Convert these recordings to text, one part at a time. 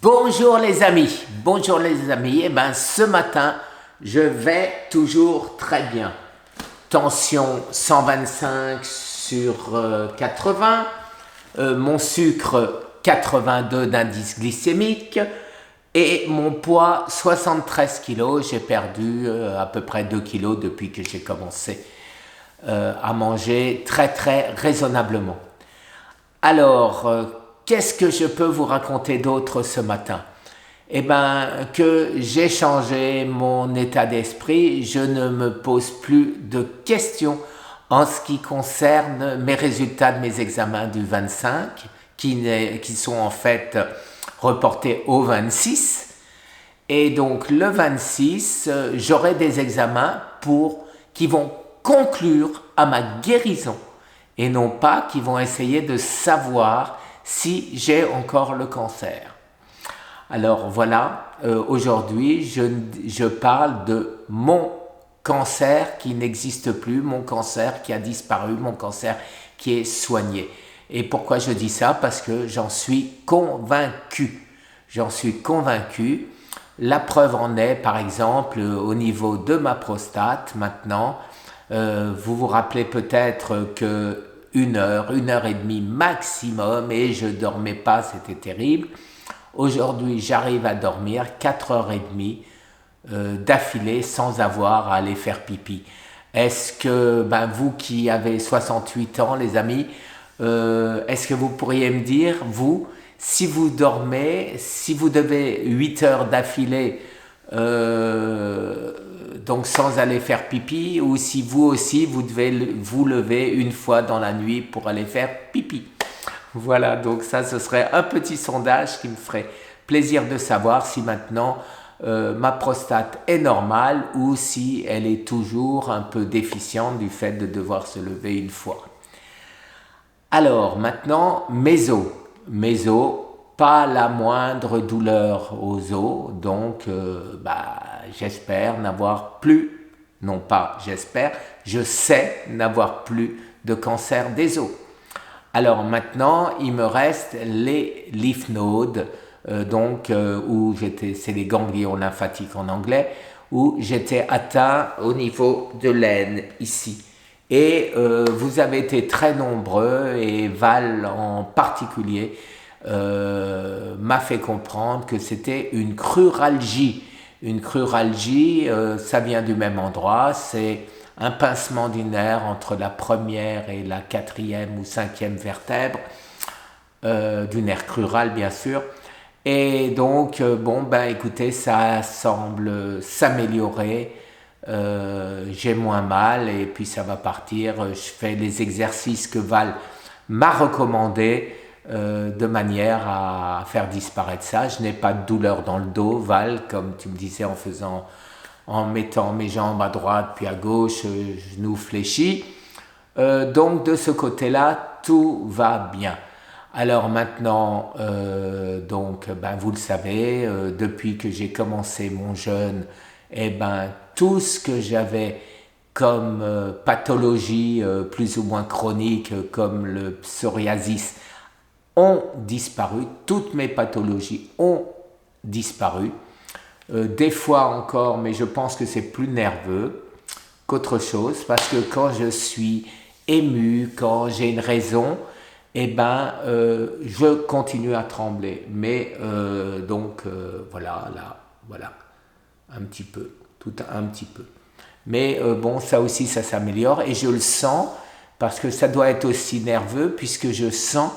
Bonjour les amis, bonjour les amis. Eh bien ce matin, je vais toujours très bien. Tension 125 sur 80, mon sucre 82 d'indice glycémique et mon poids 73 kg. J'ai perdu à peu près 2 kg depuis que j'ai commencé à manger très raisonnablement. Alors, qu'est-ce que je peux vous raconter d'autre ce matin? Eh bien, que j'ai changé mon état d'esprit, je ne me pose plus de questions en ce qui concerne mes résultats de mes examens du 25, qui sont en fait reportés au 26. Et donc, le 26, j'aurai des examens qui vont conclure à ma guérison et non pas qui vont essayer de savoir si j'ai encore le cancer. Alors voilà, aujourd'hui je parle de mon cancer qui n'existe plus, mon cancer qui a disparu, mon cancer qui est soigné. Et pourquoi je dis ça? Parce que j'en suis convaincu. J'en suis convaincu. La preuve en est, par exemple, au niveau de ma prostate maintenant. Vous vous rappelez peut-être que une heure et demie maximum, et je dormais pas, c'était terrible. Aujourd'hui, j'arrive à dormir 4h30 d'affilée sans avoir à aller faire pipi. Est-ce que, vous qui avez 68 ans, les amis, est-ce que vous pourriez me dire, vous, si vous dormez, si vous devez 8 heures d'affilée, donc sans aller faire pipi, ou si vous aussi vous devez vous lever une fois dans la nuit pour aller faire pipi. Voilà, donc ça ce serait un petit sondage qui me ferait plaisir de savoir si maintenant ma prostate est normale ou si elle est toujours un peu déficiente du fait de devoir se lever une fois. Alors maintenant, mes os, pas la moindre douleur aux os, donc j'espère n'avoir plus, non pas j'espère, je sais n'avoir plus de cancer des os. Alors maintenant, il me reste les lymph nodes, où c'est les ganglions lymphatiques en anglais, où j'étais atteint au niveau de l'aine ici. Et vous avez été très nombreux, et Val en particulier, m'a fait comprendre que c'était une cruralgie. Une cruralgie, ça vient du même endroit, c'est un pincement du nerf entre la première et la quatrième ou cinquième vertèbre, du nerf crural bien sûr. Et donc, écoutez, ça semble s'améliorer, j'ai moins mal et puis ça va partir. Je fais les exercices que Val m'a recommandés, de manière à faire disparaître ça. Je n'ai pas de douleur dans le dos, Val, comme tu me disais, en mettant mes jambes à droite puis à gauche, genoux fléchis. Donc de ce côté-là, tout va bien. Alors maintenant, vous le savez, depuis que j'ai commencé mon jeûne, tout ce que j'avais comme pathologie plus ou moins chronique, comme le psoriasis, ont disparu, toutes mes pathologies ont disparu, des fois encore, mais je pense que c'est plus nerveux qu'autre chose, parce que quand je suis ému, quand j'ai une raison, je continue à trembler, mais voilà, un petit peu, un petit peu. Mais ça aussi, ça s'améliore, et je le sens, parce que ça doit être aussi nerveux, puisque je sens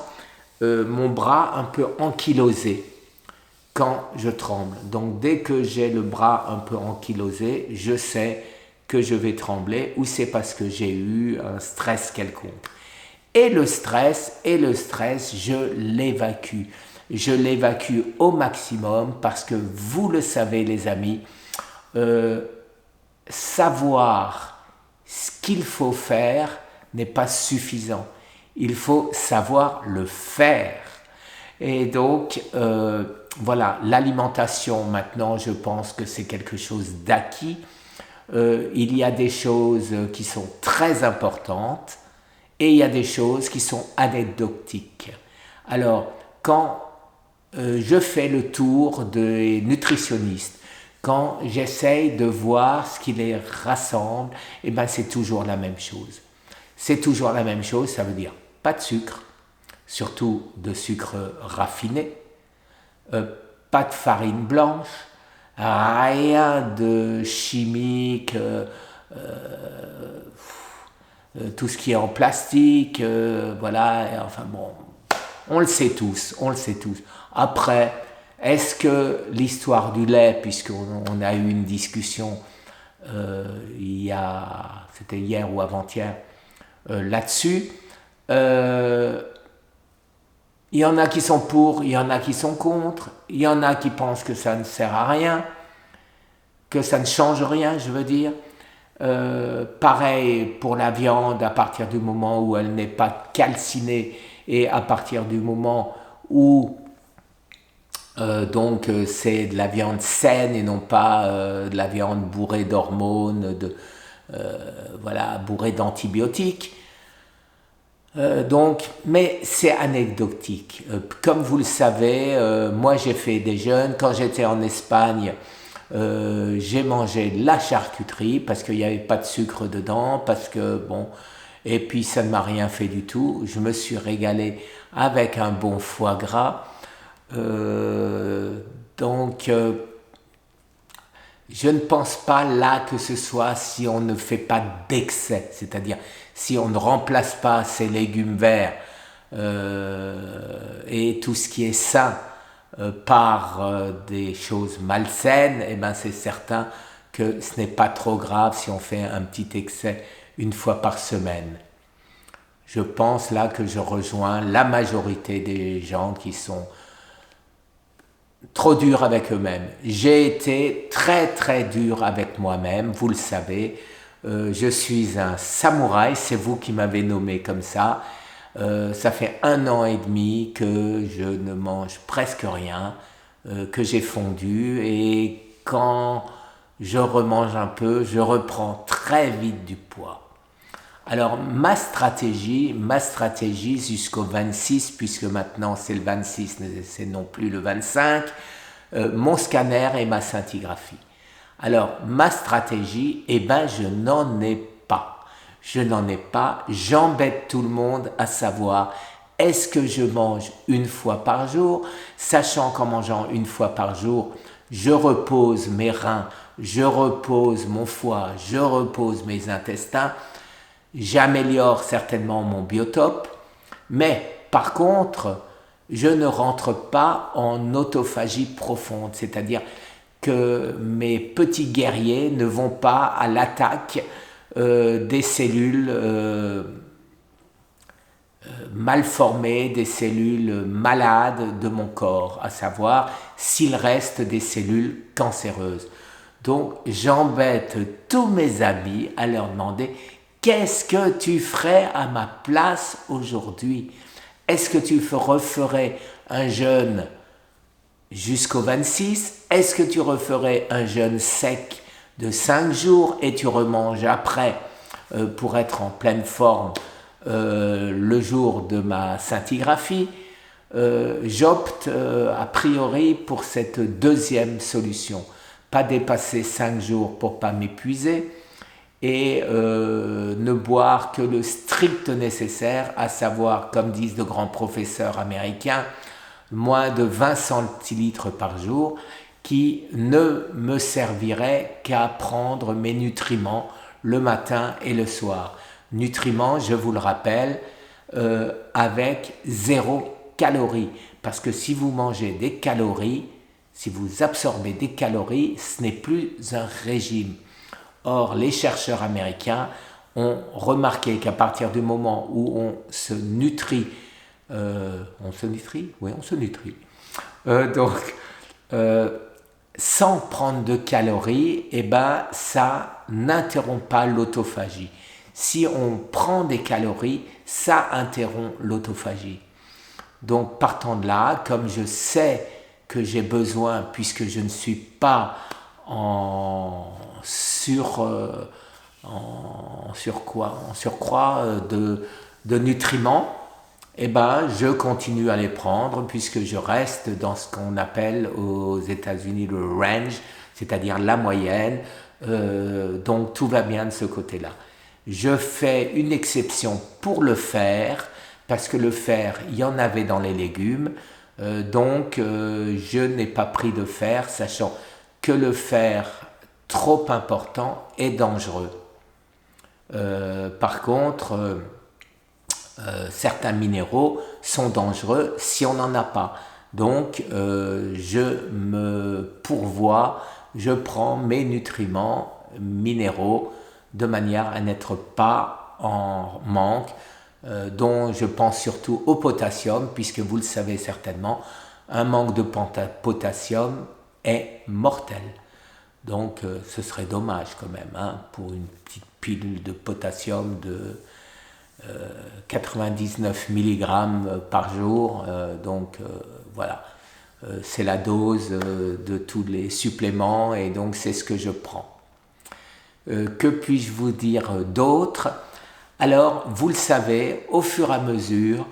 mon bras un peu ankylosé quand je tremble. Donc dès que j'ai le bras un peu ankylosé, je sais que je vais trembler, ou c'est parce que j'ai eu un stress quelconque. Et le stress, je l'évacue. Je l'évacue au maximum parce que vous le savez les amis, savoir ce qu'il faut faire n'est pas suffisant. Il faut savoir le faire. Et donc, voilà, l'alimentation maintenant, je pense que c'est quelque chose d'acquis. Il y a des choses qui sont très importantes et il y a des choses qui sont anecdotiques. Alors, quand je fais le tour des nutritionnistes. Quand j'essaye de voir ce qui les rassemble, eh ben c'est toujours la même chose. C'est toujours la même chose, ça veut dire pas de sucre, surtout de sucre raffiné, pas de farine blanche, rien de chimique, tout ce qui est en plastique, voilà, et enfin bon, on le sait tous, on le sait tous. Après, est-ce que l'histoire du lait, puisqu'on a eu une discussion c'était hier ou avant-hier, là-dessus, il y en a qui sont pour, il y en a qui sont contre, il y en a qui pensent que ça ne sert à rien, que ça ne change rien, je veux dire. Pareil pour la viande, à partir du moment où elle n'est pas calcinée et à partir du moment où c'est de la viande saine et non pas de la viande bourrée d'hormones, voilà, bourrée d'antibiotiques. Mais c'est anecdotique. Comme vous le savez, moi j'ai fait des jeûnes. Quand j'étais en Espagne, j'ai mangé la charcuterie parce qu'il n'y avait pas de sucre dedans, et puis ça ne m'a rien fait du tout. Je me suis régalé avec un bon foie gras. Je ne pense pas là que ce soit si on ne fait pas d'excès, c'est-à-dire si on ne remplace pas ces légumes verts et tout ce qui est sain par des choses malsaines, eh ben c'est certain que ce n'est pas trop grave si on fait un petit excès une fois par semaine. Je pense là que je rejoins la majorité des gens qui sont trop durs avec eux-mêmes. J'ai été très très dur avec moi-même, vous le savez. Je suis un samouraï, c'est vous qui m'avez nommé comme ça. Ça fait 1 an et demi que je ne mange presque rien, que j'ai fondu, et quand je remange un peu, je reprends très vite du poids. Alors ma stratégie jusqu'au 26, puisque maintenant c'est le 26, c'est non plus le 25, mon scanner et ma scintigraphie. Alors ma stratégie, je n'en ai pas. Je n'en ai pas, j'embête tout le monde à savoir est-ce que je mange une fois par jour, sachant qu'en mangeant une fois par jour, je repose mes reins, je repose mon foie, je repose mes intestins. J'améliore certainement mon biotope, mais par contre, je ne rentre pas en autophagie profonde, c'est-à-dire que mes petits guerriers ne vont pas à l'attaque des cellules mal formées, des cellules malades de mon corps, à savoir s'il reste des cellules cancéreuses. Donc j'embête tous mes amis à leur demander: qu'est-ce que tu ferais à ma place aujourd'hui? Est-ce que tu referais un jeûne jusqu'au 26? Est-ce que tu referais un jeûne sec de 5 jours et tu remanges après pour être en pleine forme le jour de ma scintigraphie? J'opte a priori pour cette deuxième solution. Pas dépasser 5 jours pour pas m'épuiser, et ne boire que le strict nécessaire, à savoir, comme disent de grands professeurs américains, moins de 20 centilitres par jour, qui ne me servirait qu'à prendre mes nutriments le matin et le soir. Nutriments, je vous le rappelle, avec 0 calories. Parce que si vous mangez des calories, si vous absorbez des calories, ce n'est plus un régime. Or, les chercheurs américains ont remarqué qu'à partir du moment où on se nutrit, sans prendre de calories, ça n'interrompt pas l'autophagie. Si on prend des calories, ça interrompt l'autophagie. Donc, partant de là, comme je sais que j'ai besoin, puisque je ne suis pas en surcroît de nutriments, eh ben, je continue à les prendre puisque je reste dans ce qu'on appelle aux États-Unis le range, c'est-à-dire la moyenne. Donc tout va bien de ce côté-là. Je fais une exception pour le fer, parce que le fer, il y en avait dans les légumes. Donc je n'ai pas pris de fer, sachant que le fer trop important est dangereux. Par contre, certains minéraux sont dangereux si on n'en a pas. Donc je me pourvois, je prends mes nutriments minéraux de manière à n'être pas en manque, dont je pense surtout au potassium, puisque vous le savez certainement, un manque de potassium est mortel. Donc ce serait dommage quand même, hein, pour une petite pilule de potassium de 99 mg par jour. Voilà, c'est la dose de tous les suppléments et donc c'est ce que je prends. Que puis-je vous dire d'autre? Alors, vous le savez, au fur et à mesure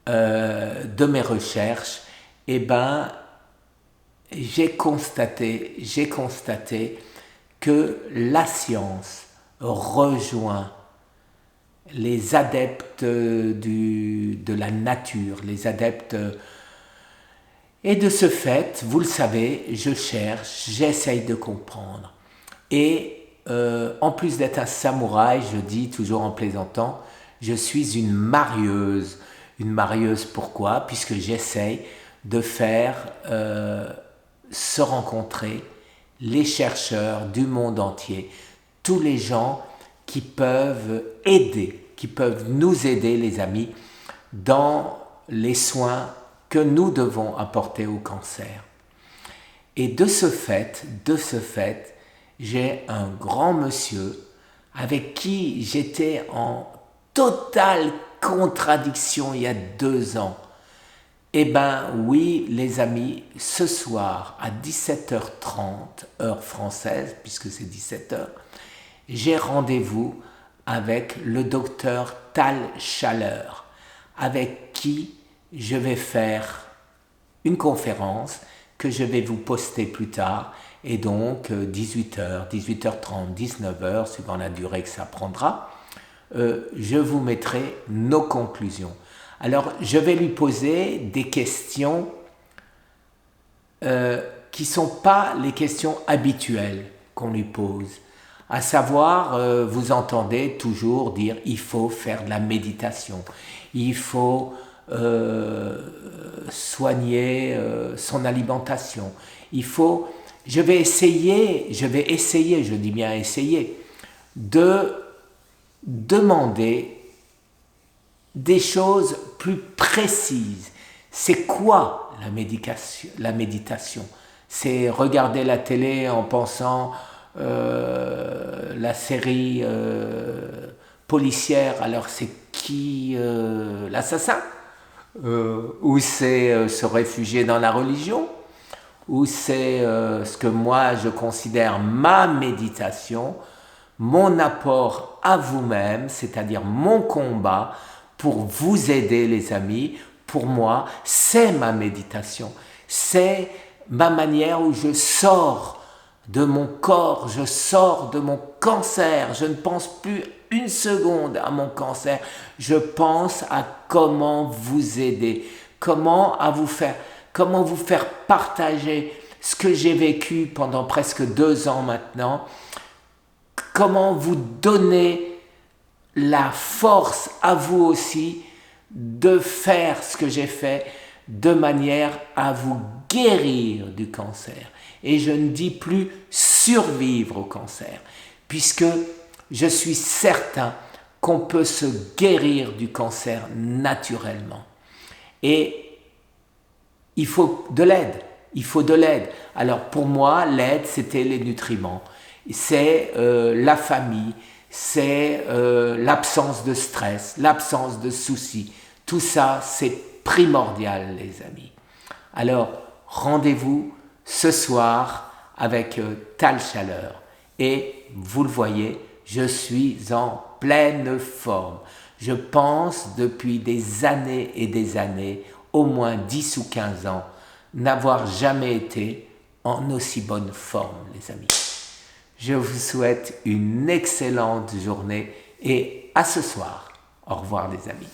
de mes recherches, eh ben, j'ai constaté que la science rejoint les adeptes de la nature, les adeptes. Et de ce fait, vous le savez, je cherche, j'essaye de comprendre. Et en plus d'être un samouraï, je dis toujours en plaisantant, je suis une marieuse. Une marieuse pourquoi? Puisque j'essaye de faire se rencontrer les chercheurs du monde entier, tous les gens qui peuvent aider, qui peuvent nous aider, les amis, dans les soins que nous devons apporter au cancer. Et de ce fait, j'ai un grand monsieur avec qui j'étais en totale contradiction il y a 2 ans. Eh ben oui, les amis, ce soir à 17h30, heure française, puisque c'est 17h, j'ai rendez-vous avec le docteur Tal Chaleur, avec qui je vais faire une conférence que je vais vous poster plus tard. Et donc 18h, 18h30, 19h, suivant la durée que ça prendra, je vous mettrai nos conclusions. Alors, je vais lui poser des questions qui ne sont pas les questions habituelles qu'on lui pose. À savoir, vous entendez toujours dire « il faut faire de la méditation », il faut soigner son alimentation, il faut... Je vais essayer, je dis bien essayer, de demander des choses plus précises. C'est quoi la méditation? C'est regarder la télé en pensant la série policière, alors c'est qui l'assassin? Ou c'est se réfugier dans la religion? Ou c'est ce que moi je considère ma méditation, mon apport à vous-même, c'est-à-dire mon combat pour vous aider les amis. Pour moi, c'est ma méditation, c'est ma manière où je sors de mon corps, je sors de mon cancer, je ne pense plus une seconde à mon cancer, je pense à comment vous aider, comment vous faire partager ce que j'ai vécu pendant presque 2 ans maintenant, comment vous donner la force à vous aussi de faire ce que j'ai fait de manière à vous guérir du cancer. Et je ne dis plus survivre au cancer, puisque je suis certain qu'on peut se guérir du cancer naturellement. Et il faut de l'aide, Alors pour moi, l'aide, c'était les nutriments. C'est la famille, c'est l'absence de stress, l'absence de soucis. Tout ça, c'est primordial, les amis. Alors, rendez-vous ce soir avec Tal Chaleur. Et vous le voyez, je suis en pleine forme. Je pense depuis des années et des années, au moins 10 ou 15 ans, n'avoir jamais été en aussi bonne forme, les amis. Je vous souhaite une excellente journée et à ce soir. Au revoir, les amis.